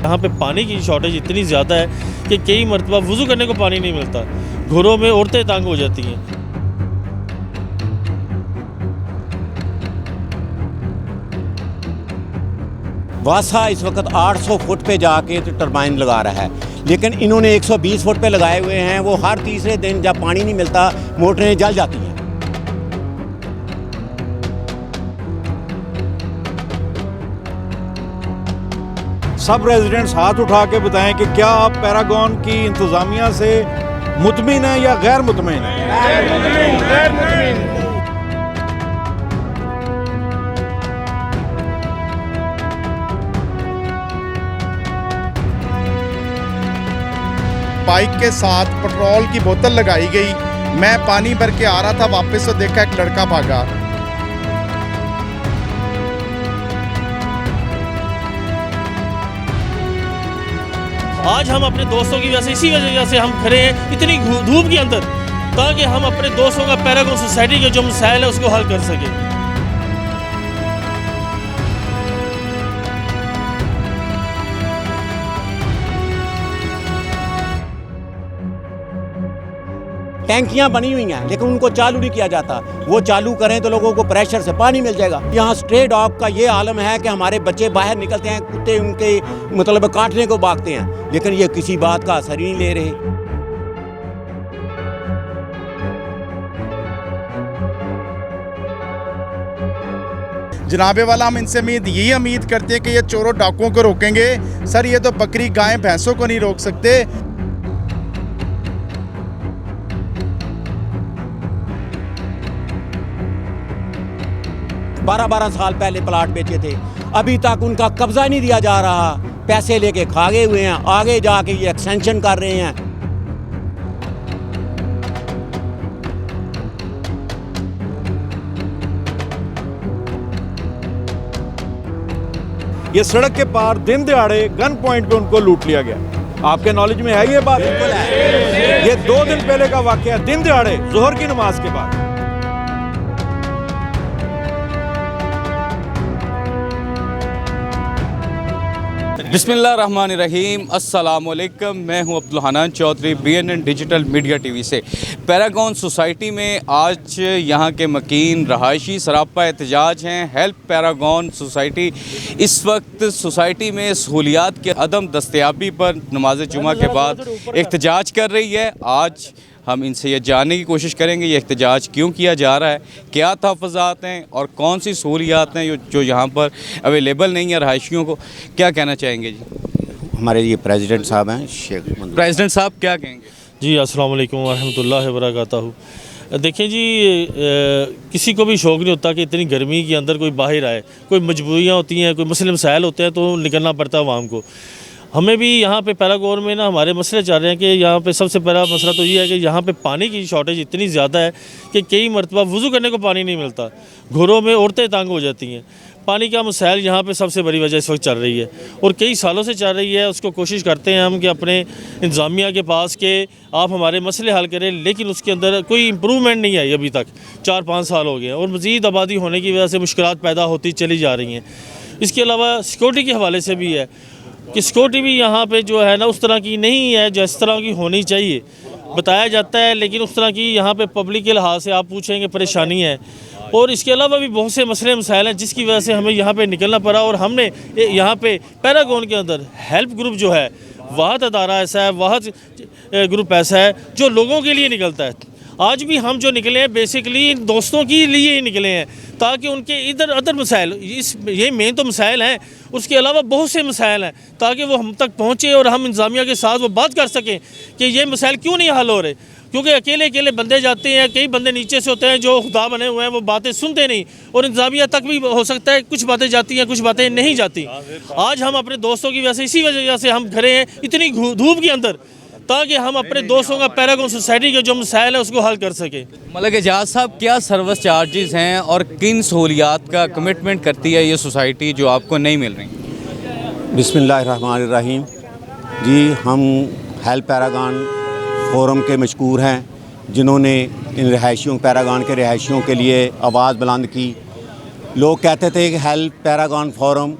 यहाँ पे पानी की शॉर्टेज इतनी ज़्यादा है कि कई मरतबा वज़ू करने को पानी नहीं मिलता, घरों में औरतें तंग हो जाती हैं। वासा इस वक्त 800 फुट पे जाके तो टरबाइन लगा रहा है, लेकिन इन्होंने 120 फुट पे लगाए हुए हैं। वो हर तीसरे दिन जब पानी नहीं मिलता मोटरें जल जाती हैं। सब रेजिडेंट्स हाथ उठा के बताएं कि क्या आप पैरागॉन की इंतज़ामिया से मुतमिन हैं या गैर मुतमिन हैं? बाइक के साथ पेट्रोल की बोतल लगाई गई। मैं पानी भर के आ रहा था, वापस तो देखा एक लड़का भागा। आज हम अपने दोस्तों की वजह से, इसी वजह से हम खड़े हैं इतनी धूप के अंदर, ताकि हम अपने दोस्तों का पैरागॉन सोसाइटी के जो मसाइल है उसको हल कर सकें। टैंकियां बनी हुई हैं लेकिन उनको चालू नहीं किया जाता। वो चालू करें तो लोगों को प्रेशर से पानी मिल जाएगा। यहाँ स्ट्रे डॉग का ये आलम है कि हमारे बच्चे बाहर निकलते हैं, कुत्ते उनके मतलब काटने को भागते हैं, लेकिन ये किसी बात का असर ही नहीं ले रहे। जनाबे वाला, हम इनसे यही उम्मीद करते हैं कि ये चोरों डाकुओं को रोकेंगे। सर, ये तो बकरी गाय भैंसों को नहीं रोक सकते। 12-12 साल पहले प्लाट बेचे थे, अभी तक उनका कब्जा नहीं दिया जा रहा। पैसे लेके खा गए हुए हैं, आगे जाके ये एक्सटेंशन कर रहे हैं। ये सड़क के पार दिन दिहाड़े गन पॉइंट पे उनको लूट लिया गया। आपके नॉलेज में है ये बात? बिल्कुल है। ये 2 दिन पहले का वाकया, दिन दिहाड़े जोहर की नमाज के बाद। बिस्मिल्लाहिर्रहमानिर्रहीम, अस्सलामुअलैकुम। मैं हूं Abdul Hanan Chaudhary, BNN digital media TV से। पैरागॉन सोसाइटी में आज यहां के मकीन रहायशी सरापा एहतजाज हैं। हेल्प पैरागॉन सोसाइटी इस वक्त सोसाइटी में सहूलियात के अदम दस्तयाबी पर नमाज जुमा के बाद एहतजाज कर रही है। आज हम इनसे ये जानने की कोशिश करेंगे ये एहतजाज क्यों किया जा रहा है, क्या तहफ़्फ़ुज़ात हैं और कौन सी सहूलियात हैं जो यहाँ पर अवेलेबल नहीं है रहायशियों को। क्या कहना चाहेंगे जी? हमारे ये प्रेसिडेंट साहब हैं, शेख प्रेसिडेंट साहब क्या कहेंगे? जी, अस्सलाम वालेकुम वरहमतुल्लाहि वबरकातुहू। देखें जी, किसी को भी शौक़ नहीं होता कि इतनी गर्मी के अंदर कोई बाहर आए। कोई मजबूरियाँ होती हैं, कोई मसले मसाइल होते हैं तो निकलना पड़ता है आवाम को। हमें भी यहाँ पे पैरागॉन में ना हमारे मसले चल रहे हैं कि यहाँ पे सबसे पहला मसला तो ये है कि यहाँ पे पानी की शॉर्टेज इतनी ज़्यादा है कि कई मरतबा वज़ू करने को पानी नहीं मिलता, घरों में औरतें तंग हो जाती हैं। पानी का मसाइल यहाँ पे सबसे बड़ी वजह इस वक्त चल रही है और कई सालों से चल रही है। उसको कोशिश करते हैं हम कि अपने इंतज़ामिया के पास कि आप हमारे मसले हल करें, लेकिन उसके अंदर कोई इम्प्रूवमेंट नहीं आई अभी तक। 4-5 साल हो गए हैं और मज़ीद आबादी होने की वजह से मुश्किलात पैदा होती चली जा रही हैं। इसके अलावा सिक्योरिटी के हवाले से भी है कि सिक्योरिटी भी यहाँ पे जो है ना उस तरह की नहीं है जिस तरह की होनी चाहिए। बताया जाता है लेकिन उस तरह की यहाँ पे पब्लिक के लिहाज से आप पूछेंगे परेशानी है। और इसके अलावा भी बहुत से मसले मसाइल हैं जिसकी वजह से हमें यहाँ पे निकलना पड़ा। और हमने यहाँ पे पैरागॉन के अंदर हेल्प ग्रुप जो है, वाहद अदारा ऐसा है, वाहद ग्रुप ऐसा है जो लोगों के लिए निकलता है। आज भी हम जो निकले हैं बेसिकली इन दोस्तों के लिए ही निकले हैं, ताकि उनके इधर अदर मसाइल, ये मेन तो मसाइल हैं, उसके अलावा बहुत से मसाइल हैं, ताकि वो हम तक पहुँचे और हम इंतज़ामिया के साथ वो बात कर सकें कि ये मसाइल क्यों नहीं हल हो रहे। क्योंकि अकेले अकेले बंदे जाते हैं, कई बंदे नीचे से होते हैं जो खुदा बने हुए हैं, वो बातें सुनते नहीं और इंतज़ामिया तक भी हो सकता है कुछ बातें जाती हैं, कुछ बातें नहीं जाती। आज हम अपने दोस्तों की वजह से, इसी वजह से हम खड़े हैं इतनी धूप के अंदर, ताकि हम अपने दोस्तों का पैरागॉन सोसाइटी के जो मसाइल है उसको हल कर सकें। मलिक एजाज साहब, क्या सर्विस चार्जेस हैं और किन सहूलियात का कमिटमेंट करती है ये सोसाइटी जो आपको नहीं मिल रही? बिस्मिल्लाहिर्रहमानिर्रहीम जी, हम हेल्प पैरागॉन फोरम के मशकूर हैं जिन्होंने इन रहायशियों पैरागॉन के रहायशियों के लिए आवाज़ बुलंद की। लोग कहते थे कि हेल्प पैरागॉन फोरम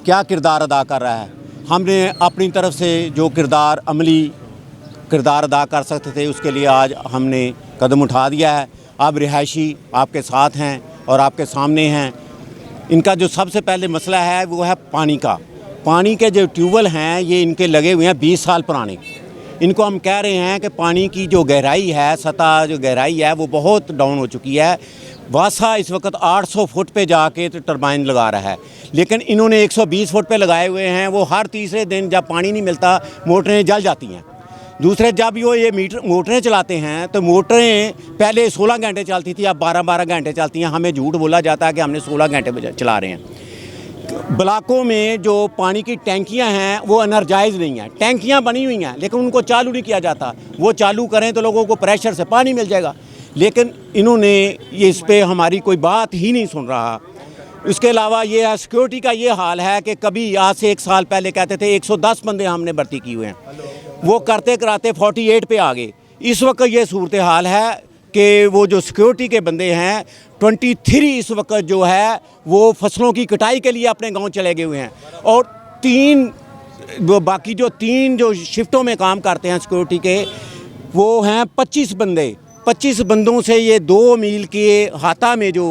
क्या किरदार अदा कर रहा है, हमने अपनी तरफ से जो अमली किरदार अदा कर सकते थे उसके लिए आज हमने कदम उठा दिया है। अब रिहायशी आपके साथ हैं और आपके सामने हैं। इनका जो सबसे पहले मसला है वो है पानी का। पानी के जो ट्यूबवेल हैं ये इनके लगे हुए हैं 20 साल पुराने। इनको हम कह रहे हैं कि पानी की जो गहराई है, सतह जो गहराई है वो बहुत डाउन हो चुकी है। वासा इस वक्त 800 फुट पे जाके तो टरबाइन लगा रहा है, लेकिन इन्होंने 120 फुट पे लगाए हुए हैं। वो हर तीसरे दिन जब पानी नहीं मिलता मोटरें जल जाती हैं। दूसरे जब ये मोटरें चलाते हैं तो मोटरें पहले 16 घंटे चलती थी, अब 12-12 घंटे चलती हैं। हमें झूठ बोला जाता है कि हमने 16 घंटे चला रहे हैं। ब्लॉकों में जो पानी की टैंकियां हैं वो एनर्जाइज नहीं हैं। टैंकियां बनी हुई हैं लेकिन उनको चालू नहीं किया जाता। वो चालू करें तो लोगों को प्रेशर से पानी मिल जाएगा, लेकिन इन्होंने ये इस पर हमारी कोई बात ही नहीं सुन रहा। इसके अलावा ये है सिक्योरिटी का ये हाल है कि कभी आज से 1 साल पहले कहते थे 110 बंदे हमने भर्ती किए हुए हैं, वो करते कराते 48 पे आ गए। इस वक्त ये सूरत हाल है कि वो जो सिक्योरिटी के बंदे हैं 23 इस वक्त जो है वो फसलों की कटाई के लिए अपने गांव चले गए हुए हैं। और बाकी जो 3 जो शिफ्टों में काम करते हैं सिक्योरिटी के वो हैं 25 बंदे। 25 बंदों से ये 2 मील के हाथा में जो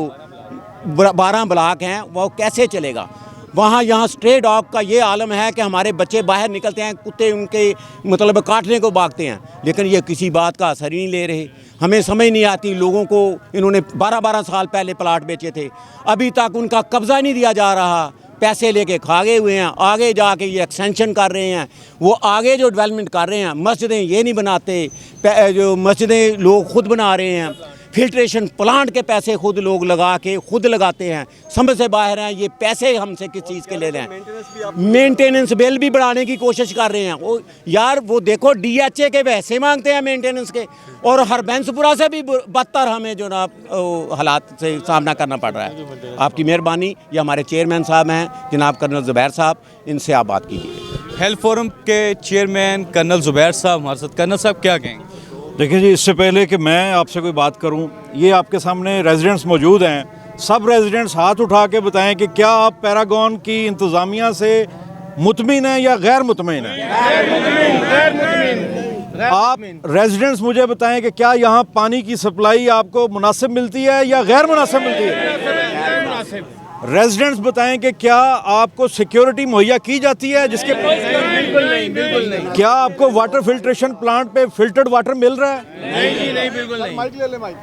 12 ब्लॉक हैं वो कैसे चलेगा। वहाँ यहाँ स्ट्रे डॉग का ये आलम है कि हमारे बच्चे बाहर निकलते हैं, कुत्ते उनके मतलब काटने को भागते हैं, लेकिन ये किसी बात का असर ही नहीं ले रहे। हमें समझ नहीं आती। लोगों को इन्होंने 12-12 साल पहले प्लाट बेचे थे, अभी तक उनका कब्ज़ा नहीं दिया जा रहा। पैसे लेके खा गए हुए हैं। आगे जाके ये एक्सटेंशन कर रहे हैं, वो आगे जो डेवलपमेंट कर रहे हैं। मस्जिदें ये नहीं बनाते, जो मस्जिदें लोग ख़ुद बना रहे हैं। फिल्ट्रेशन प्लांट के पैसे खुद लोग लगा के खुद लगाते हैं, समझ से बाहर हैं। ये पैसे हमसे किस चीज़ के ले रहे हैं? मेंटेनेंस बिल भी बढ़ाने की कोशिश कर रहे हैं। वो यार वो देखो DHA के पैसे मांगते हैं मेंटेनेंस के, और हरबंसपुरा से भी बदतर हमें जो ना हालात से सामना करना पड़ रहा है। आपकी मेहरबानी। ये हमारे चेयरमैन साहब हैं जनाब कर्नल ज़ुबैर साहब, इनसे आप बात कीजिए। हेल्थ फोरम के चेयरमैन कर्नल ज़ुबैर साहब हमारे साथ। कर्नल साहब क्या कहेंगे? देखिए जी, इससे पहले कि मैं आपसे कोई बात करूं, ये आपके सामने रेजिडेंट्स मौजूद हैं। सब रेजिडेंट्स हाथ उठा के बताएं कि क्या आप पैरागॉन की इंतज़ामिया से मुतमिन हैं या गैर मुतमिन हैं? आप रेजिडेंट्स मुझे बताएं कि क्या यहाँ पानी की सप्लाई आपको मुनासिब मिलती है या गैर मुनासिब मिलती है? रेजिडेंट्स बताएं कि क्या आपको सिक्योरिटी मुहैया की जाती है जिसके बिल्कुल नहीं। क्या आपको वाटर फिल्ट्रेशन प्लांट पे फिल्टर्ड वाटर मिल रहा है? नहीं, बिल्कुल नहीं।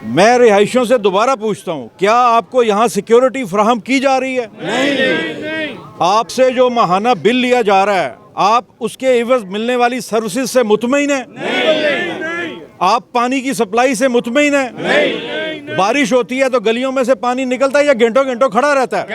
मैं रिहायशियों से दोबारा पूछता हूँ, क्या आपको यहाँ सिक्योरिटी फ्राहम की जा रही है? नहीं। आपसे जो माहाना बिल लिया जा रहा है, आप उसके एवज मिलने वाली सर्विसेज से मुतमईन है? नहीं। आप पानी की सप्लाई से मुतमईन है? नहीं। बारिश होती है तो गलियों में से पानी निकलता है या घंटों घंटों खड़ा रहता है?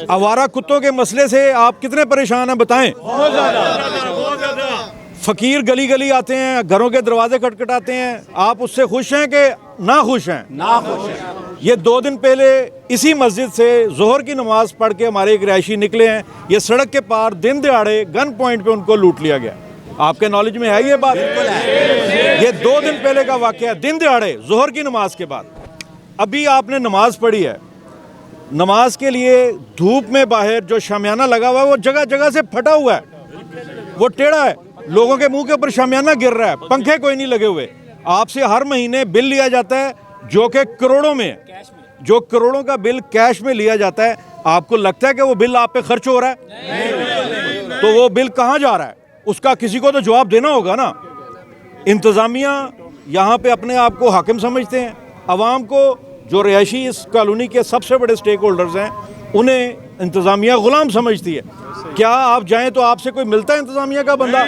आवारा कुत्तों के मसले से आप कितने परेशान हैं बताएं? बहुत ज़्यादा। फकीर गली गली आते हैं, घरों के दरवाजे खटखटाते हैं, आप उससे खुश हैं कि ना खुश हैं? ना खुश हैं। ये 2 दिन पहले इसी मस्जिद से जोहर की नमाज पढ़ के हमारे एक रिहायशी निकले हैं। ये सड़क के पार दिन दिहाड़े गन पॉइंट पे उनको लूट लिया गया। आपके नॉलेज में है ये बात? ये 2 दिन पहले का वाकया है, दिन दिहाड़े जोहर की नमाज के बाद। अभी आपने नमाज पढ़ी है, नमाज के लिए धूप में बाहर जो शामियाना लगा हुआ है वो जगह जगह से फटा हुआ है, वो टेढ़ा है, लोगों के मुंह के ऊपर शामियाना गिर रहा है, पंखे कोई नहीं लगे हुए। आपसे हर महीने बिल लिया जाता है जो कि करोड़ों में, जो करोड़ों का बिल कैश में लिया जाता है। आपको लगता है कि वो बिल आप पे खर्च हो रहा है? तो वो बिल कहाँ जा रहा है उसका किसी को तो जवाब देना होगा ना। इंतज़ामिया यहाँ पे अपने आप को हाकिम समझते हैं। अवाम को, जो रिहायशी इस कॉलोनी के सबसे बड़े स्टेक होल्डर्स हैं, उन्हें इंतज़ामिया ग़ुलाम समझती है। क्या आप जाएं तो आपसे कोई मिलता है इंतज़ामिया का बंदा?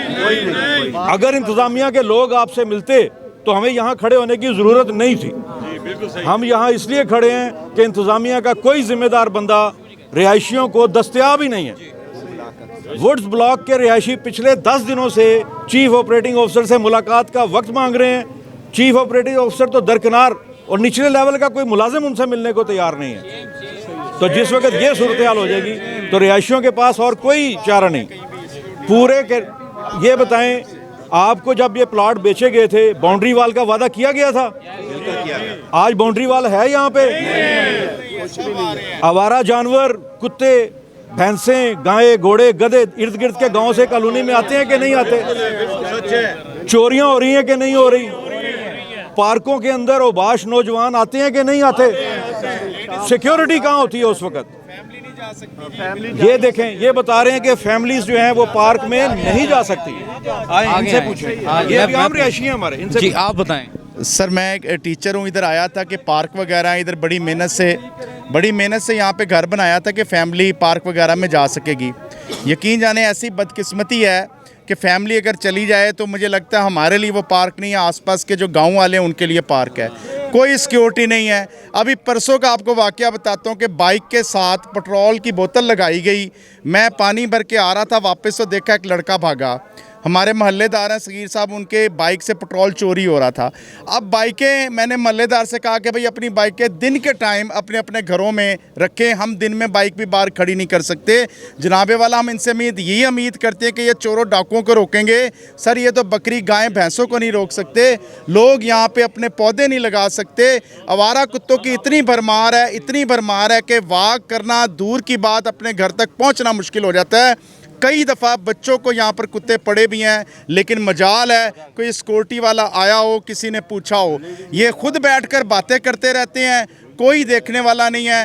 अगर इंतज़ामिया के लोग आपसे मिलते तो हमें यहाँ खड़े होने की ज़रूरत नहीं थी। हम यहाँ इसलिए खड़े हैं कि इंतज़ामिया का कोई ज़िम्मेदार बंदा रिहायशियों को दस्तयाब ही नहीं है। वुड्स ब्लॉक के रिहायशी पिछले 10 दिनों से चीफ ऑपरेटिंग ऑफिसर से मुलाकात का वक्त मांग रहे हैं। चीफ ऑपरेटिंग ऑफिसर तो दरकिनार, और निचले लेवल का कोई मुलाजिम उनसे मिलने को तैयार नहीं है। तो जिस वक्त ये सूरत हाल हो जाएगी तो रिहायशियों के पास और कोई चारा नहीं। पूरे के ये बताएं, आपको जब ये प्लाट बेचे गए थे बाउंड्री वाल का वादा किया गया था? आज बाउंड्री वाल है यहाँ पे? आवारा जानवर, कुत्ते भैंसें, गायें, घोड़े, गधे इर्द गिर्द के गांव से कॉलोनी में आते हैं कि नहीं आते? चोरियां हो रही हैं कि नहीं हो रही? पार्कों के अंदर ओबाश नौजवान आते हैं कि नहीं आते? सिक्योरिटी कहाँ होती है उस वक्त? ये देखें, ये बता रहे हैं कि फैमिलीज जो हैं वो पार्क में नहीं जा सकती। आए इनसे पूछें, ये भी आम रिहायशी हैं हमारे, इनसे जी आप बताएं। सर मैं एक टीचर हूँ, इधर आया था कि पार्क वगैरह इधर बड़ी मेहनत से यहाँ पे घर बनाया था कि फैमिली पार्क वगैरह में जा सकेगी। यकीन जाने ऐसी बदकिस्मती है कि फैमिली अगर चली जाए तो मुझे लगता है हमारे लिए वो पार्क नहीं है, आसपास के जो गांव वाले हैं उनके लिए पार्क है। कोई सिक्योरिटी नहीं है। अभी परसों का आपको वाकया बताता हूँ कि बाइक के साथ पेट्रोल की बोतल लगाई गई। मैं पानी भर के आ रहा था, वापस तो देखा एक लड़का भागा। हमारे मोहल्लेदार हैं सगीर साहब, उनके बाइक से पेट्रोल चोरी हो रहा था। अब बाइकें, मैंने मोहल्लेदार से कहा कि भाई अपनी बाइकें दिन के टाइम अपने अपने घरों में रखें, हम दिन में बाइक भी बाहर खड़ी नहीं कर सकते। जनाबे वाला हम इनसे यही उम्मीद करते हैं कि ये चोरों डाकुओं को रोकेंगे। सर ये तो बकरी गायें भैंसों को नहीं रोक सकते, लोग यहाँ पे अपने पौधे नहीं लगा सकते। आवारा कुत्तों की इतनी भरमार है कि वॉक करना दूर की बात, अपने घर तक पहुँचना मुश्किल हो जाता है। कई दफ़ा बच्चों को यहाँ पर कुत्ते पड़े भी हैं, लेकिन मजाल है कोई सिक्योरिटी वाला आया हो, किसी ने पूछा हो। ये खुद बैठकर बातें करते रहते हैं, कोई देखने वाला नहीं है।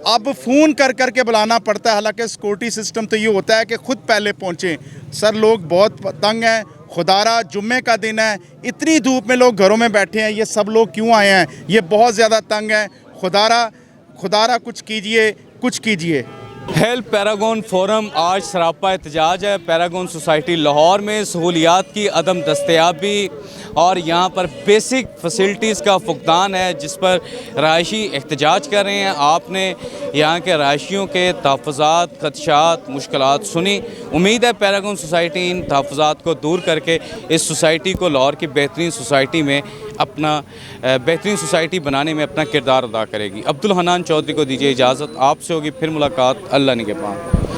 अब फ़ोन कर कर के बुलाना पड़ता है, हालांकि सिक्योरिटी सिस्टम तो ये होता है कि खुद पहले पहुँचें। सर लोग बहुत तंग हैं। खुदारा जुम्मे का दिन है, इतनी धूप में लोग घरों में बैठे हैं, ये सब लोग क्यों आए हैं? ये बहुत ज़्यादा तंग है। खुदारा कुछ कीजिए। हेल्प पैरागॉन फोरम आज सरापा एहतजाज है। पैरागॉन सोसाइटी लाहौर में सहूलियात की अदम दस्तयाबी और यहाँ पर बेसिक फैसिलिटीज़ का फुकदान है, जिस पर रहायशी एहतजाज कर रहे हैं। आपने यहाँ के रहायशियों के तहफ़्फ़ुज़ात, खदशात, मुश्किलात सुनी। उम्मीद है पैरागॉन सोसाइटी इन तहफ़्फ़ुज़ात को दूर करके इस सोसाइटी को लाहौर की बेहतरीन सोसाइटी बनाने में अपना किरदार अदा करेगी। अब्दुल हन्नान चौधरी को दीजिए इजाज़त, आपसे होगी फिर मुलाकात। अल्लाह निगहबान।